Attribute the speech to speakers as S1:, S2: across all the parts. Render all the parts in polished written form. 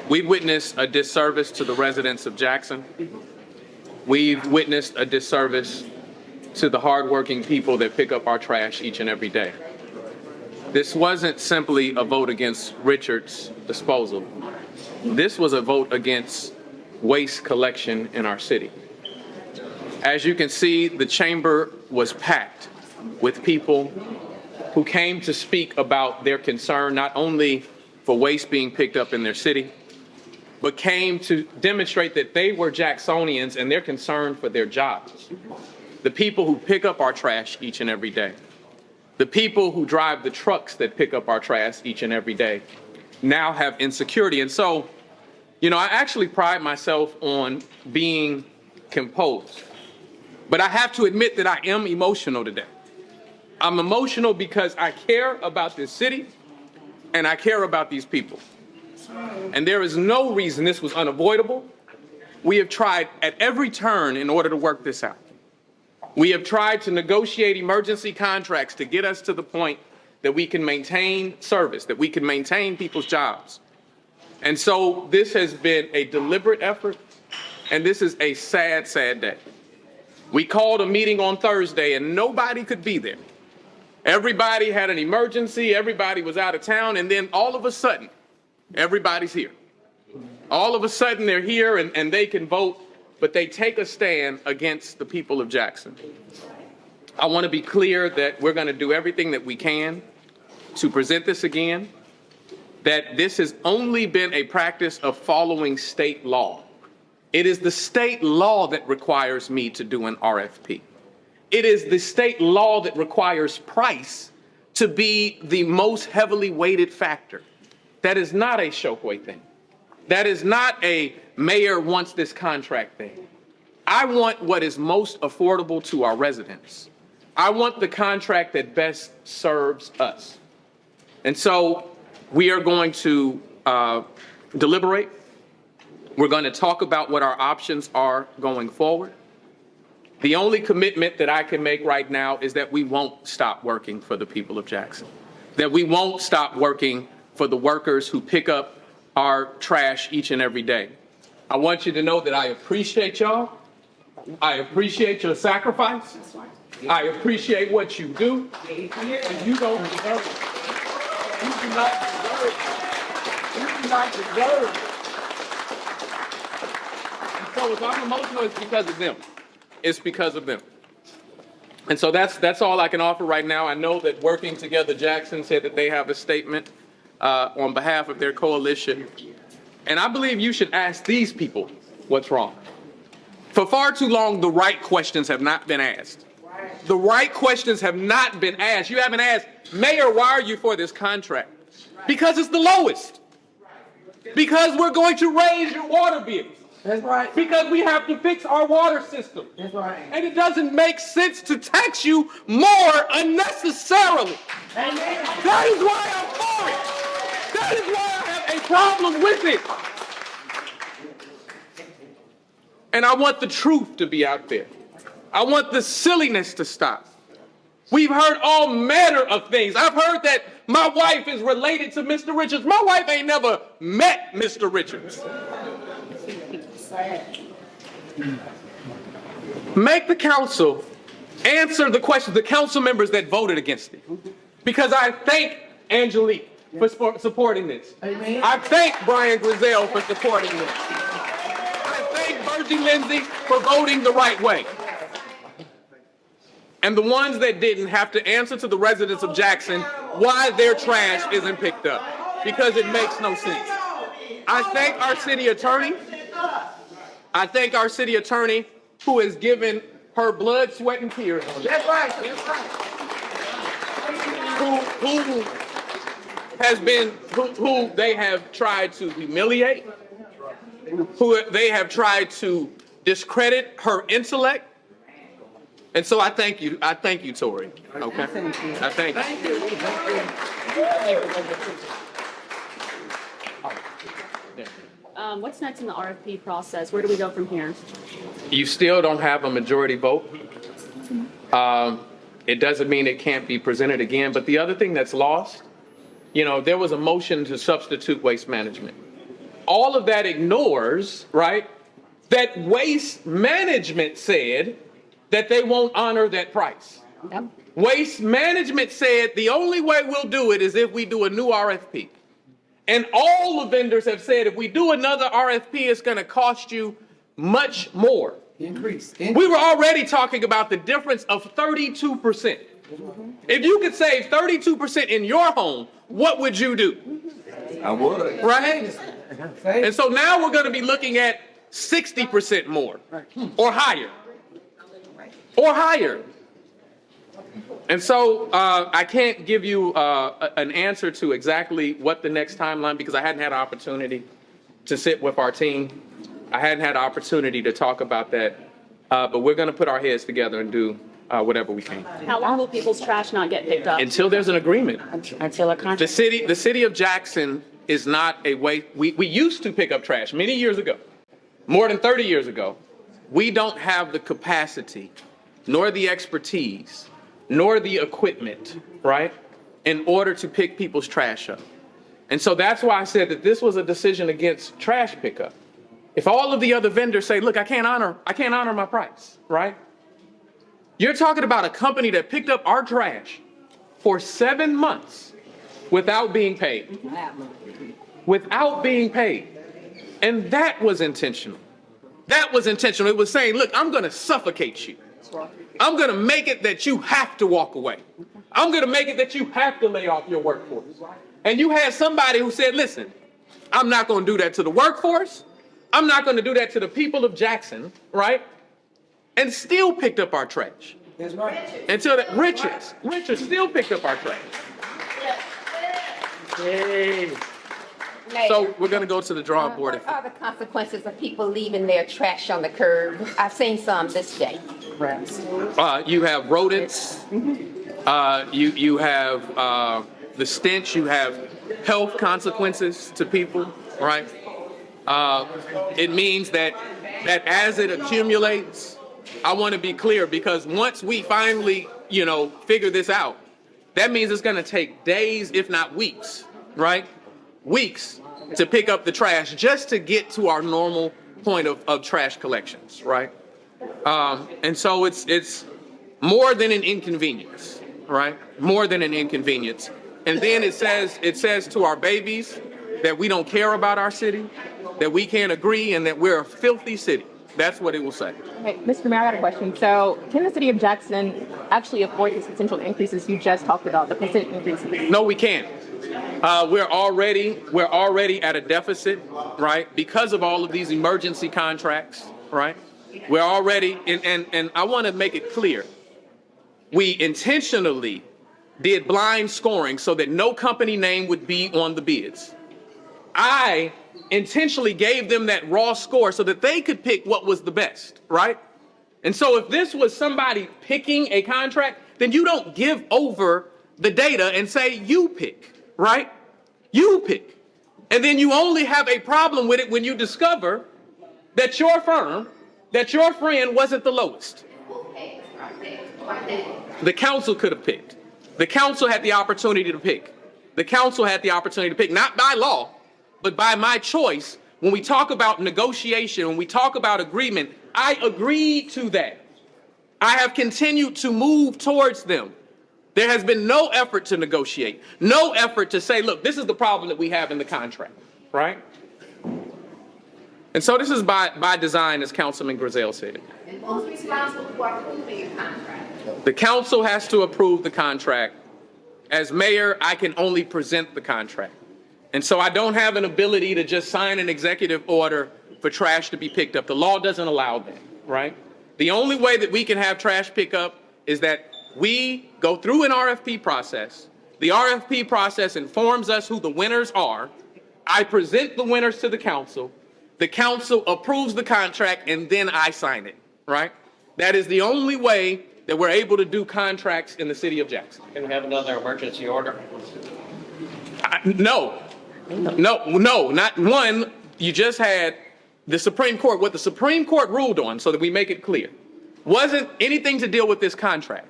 S1: We've witnessed a disservice to the residents of Jackson. We've witnessed a disservice to the hardworking people that pick up our trash each and every day. This wasn't simply a vote against Richard's disposal. This was a vote against waste collection in our city. As you can see, the chamber was packed with people who came to speak about their concern not only for waste being picked up in their city, but came to demonstrate that they were Jacksonians and they're concerned for their jobs. The people who pick up our trash each and every day, the people who drive the trucks that pick up our trash each and every day now have insecurity. And so, I actually pride myself on being composed, but I have to admit that I am emotional today. I'm emotional because I care about this city and I care about these people. And there is no reason this was unavoidable. We have tried at every turn in order to work this out. We have tried to negotiate emergency contracts to get us to the point that we can maintain service, that we can maintain people's jobs. And so this has been a deliberate effort, and this is a sad, sad day. We called a meeting on Thursday and nobody could be there. Everybody had an emergency, everybody was out of town, and then all of a sudden, everybody's here. All of a sudden they're here and they can vote, but they take a stand against the people of Jackson. I want to be clear that we're going to do everything that we can to present this again, that this has only been a practice of following state law. It is the state law that requires me to do an RFP. It is the state law that requires price to be the most heavily weighted factor. That is not a Chokwe thing. That is not a mayor wants this contract thing. I want what is most affordable to our residents. I want the contract that best serves us. And so we are going to deliberate. We're going to talk about what our options are going forward. The only commitment that I can make right now is that we won't stop working for the people of Jackson, that we won't stop working for the workers who pick up our trash each and every day. I want you to know that I appreciate y'all. I appreciate your sacrifice. I appreciate what you do. And you don't deserve it. You do not deserve it. You do not deserve it. And so if I'm emotional, it's because of them. It's because of them. And so that's all I can offer right now. I know that Working Together Jackson said that they have a statement on behalf of their coalition. And I believe you should ask these people what's wrong. For far too long, the right questions have not been asked. The right questions have not been asked. You haven't asked, Mayor, why are you for this contract? Because it's the lowest. Because we're going to raise your water bills.
S2: That's right.
S1: Because we have to fix our water system.
S2: That's right.
S1: And it doesn't make sense to tax you more unnecessarily.
S2: Amen.
S1: That is why I'm for it. That is why I have a problem with it. And I want the truth to be out there. I want the silliness to stop. We've heard all manner of things. I've heard that my wife is related to Mr. Richards. My wife ain't never met Mr. Richards. Make the council answer the questions, the council members that voted against it. Because I thank Angelique for supporting this.
S2: Amen.
S1: I thank Brian Griselle for supporting this. I thank Virgie Lindsay for voting the right way. And the ones that didn't have to answer to the residents of Jackson why their trash isn't picked up. Because it makes no sense. I thank our city attorney. I thank our city attorney who has given her blood, sweat, and tears on this.
S2: That's right. That's right.
S1: Who they have tried to humiliate, who they have tried to discredit her intellect. And so I thank you. I thank you, Tori. Okay? I thank you.
S3: What's next in the RFP process? Where do we go from here?
S1: You still don't have a majority vote. It doesn't mean it can't be presented again. But the other thing that's lost, there was a motion to substitute waste management. all of that ignores, right, that Waste Management said that they won't honor that price.
S3: Yep.
S1: Waste Management said the only way we'll do it is if we do a new RFP. And all the vendors have said if we do another RFP, it's going to cost you much more.
S2: Increase.
S1: We were already talking about the difference of 32%. If you could save 32% in your home, what would you do?
S4: I would.
S1: Right? And so now we're going to be looking at 60% more or higher. Or higher. And so I can't give you an answer to exactly what the next timeline, because I hadn't had an opportunity to sit with our team. I hadn't had an opportunity to talk about that. But we're going to put our heads together and do whatever we can.
S3: How long will people's trash not get picked up?
S1: Until there's an agreement.
S3: Until a contract.
S1: The city of Jackson is not a way. We used to pick up trash many years ago, more than 30 years ago. We don't have the capacity, nor the expertise, nor the equipment, right, in order to pick people's trash up. And so that's why I said that this was a decision against trash pickup. If all of the other vendors say, look, I can't honor my price, right? You're talking about a company that picked up our trash for 7 months without being paid. Without being paid. And that was intentional. That was intentional. It was saying, look, I'm going to suffocate you. I'm going to make it that you have to walk away. I'm going to make it that you have to lay off your workforce. And you had somebody who said, listen, I'm not going to do that to the workforce. I'm not going to do that to the people of Jackson, right? And still picked up our trash.
S2: That's right.
S1: Until that Richards still picked up our trash.
S2: Hey.
S1: So we're going to go to the drawing board.
S5: What are the consequences of people leaving their trash on the curb? I've seen some this day.
S1: You have rodents. You have the stench. You have health consequences to people, right? It means that as it accumulates, I want to be clear, because once we finally, figure this out, that means it's going to take days, if not weeks, right? Weeks to pick up the trash just to get to our normal point of trash collections, right? And so it's more than an inconvenience, right? More than an inconvenience. And then it says to our babies that we don't care about our city, that we can't agree, and that we're a filthy city. That's what it will say.
S6: Okay, Mr. Mayor, I got a question. So, can the city of Jackson actually afford these potential increases you just talked about, the percent increases?
S1: No, we can't. We're already at a deficit, right? Because of all of these emergency contracts, right? We're already, and I want to make it clear, we intentionally did blind scoring so that no company name would be on the bids. I intentionally gave them that raw score so that they could pick what was the best, right? And so if this was somebody picking a contract, then you don't give over the data and say, you pick, right? You pick. And then you only have a problem with it when you discover that your firm, that your friend wasn't the lowest. The council could have picked. The council had the opportunity to pick. The council had the opportunity to pick, not by law, but by my choice. When we talk about negotiation, when we talk about agreement, I agreed to that. I have continued to move towards them. There has been no effort to negotiate, no effort to say, look, this is the problem that we have in the contract, right? And so this is by design, as Councilman Griselle said.
S5: And who's responsible for approving a contract?
S1: The council has to approve the contract. As mayor, I can only present the contract. And so I don't have an ability to just sign an executive order for trash to be picked up. The law doesn't allow that, right? The only way that we can have trash pickup is that we go through an RFP process. The RFP process informs us who the winners are. I present the winners to the council. The council approves the contract, and then I sign it, right? That is the only way that we're able to do contracts in the city of Jackson.
S7: Can we have another emergency order?
S1: No, not one. You just had the Supreme Court. What the Supreme Court ruled on, so that we make it clear, wasn't anything to deal with this contract.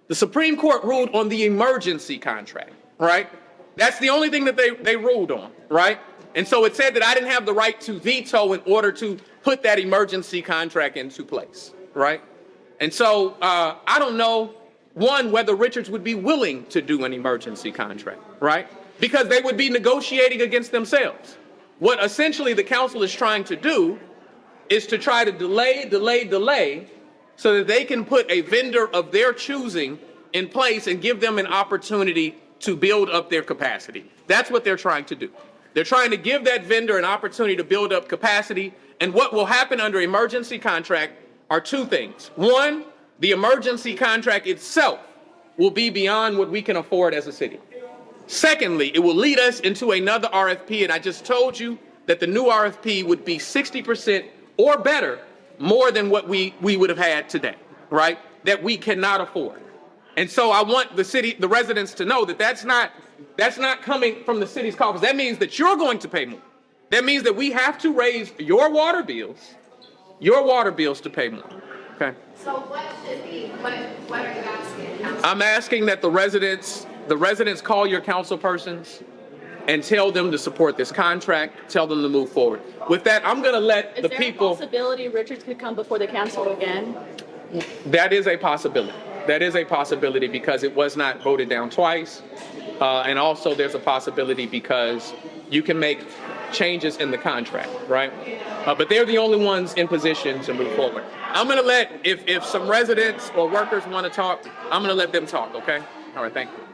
S1: The Supreme Court ruled on the emergency contract, right? That's the only thing that they ruled on, right? And so it said that I didn't have the right to veto in order to put that emergency contract into place, right? And so I don't know, one, whether Richards would be willing to do an emergency contract, right? Because they would be negotiating against themselves. What essentially the council is trying to do is to try to delay, so that they can put a vendor of their choosing in place and give them an opportunity to build up their capacity. That's what they're trying to do. They're trying to give that vendor an opportunity to build up capacity. And what will happen under emergency contract are two things. One, the emergency contract itself will be beyond what we can afford as a city. Secondly, it will lead us into another RFP, and I just told you that the new RFP would be 60% or better more than what we would have had today, right? That we cannot afford. And so I want the residents to know that that's not coming from the city's coffers. That means that you're going to pay more. That means that we have to raise your water bills to pay more, okay?
S5: So what should be, what are you asking, Council?
S1: I'm asking that the residents call your council persons and tell them to support this contract, tell them to move forward. With that, I'm gonna let
S3: Is
S1: the
S3: there
S1: people.
S3: a possibility Richards could come before the council again?
S1: That is a possibility. That is a possibility because it was not voted down twice. And also there's a possibility because you can make changes in the contract, right? But they're the only ones in position to move forward. I'm gonna let, if some residents or workers wanna talk, I'm gonna let them talk, okay? All right, thank you.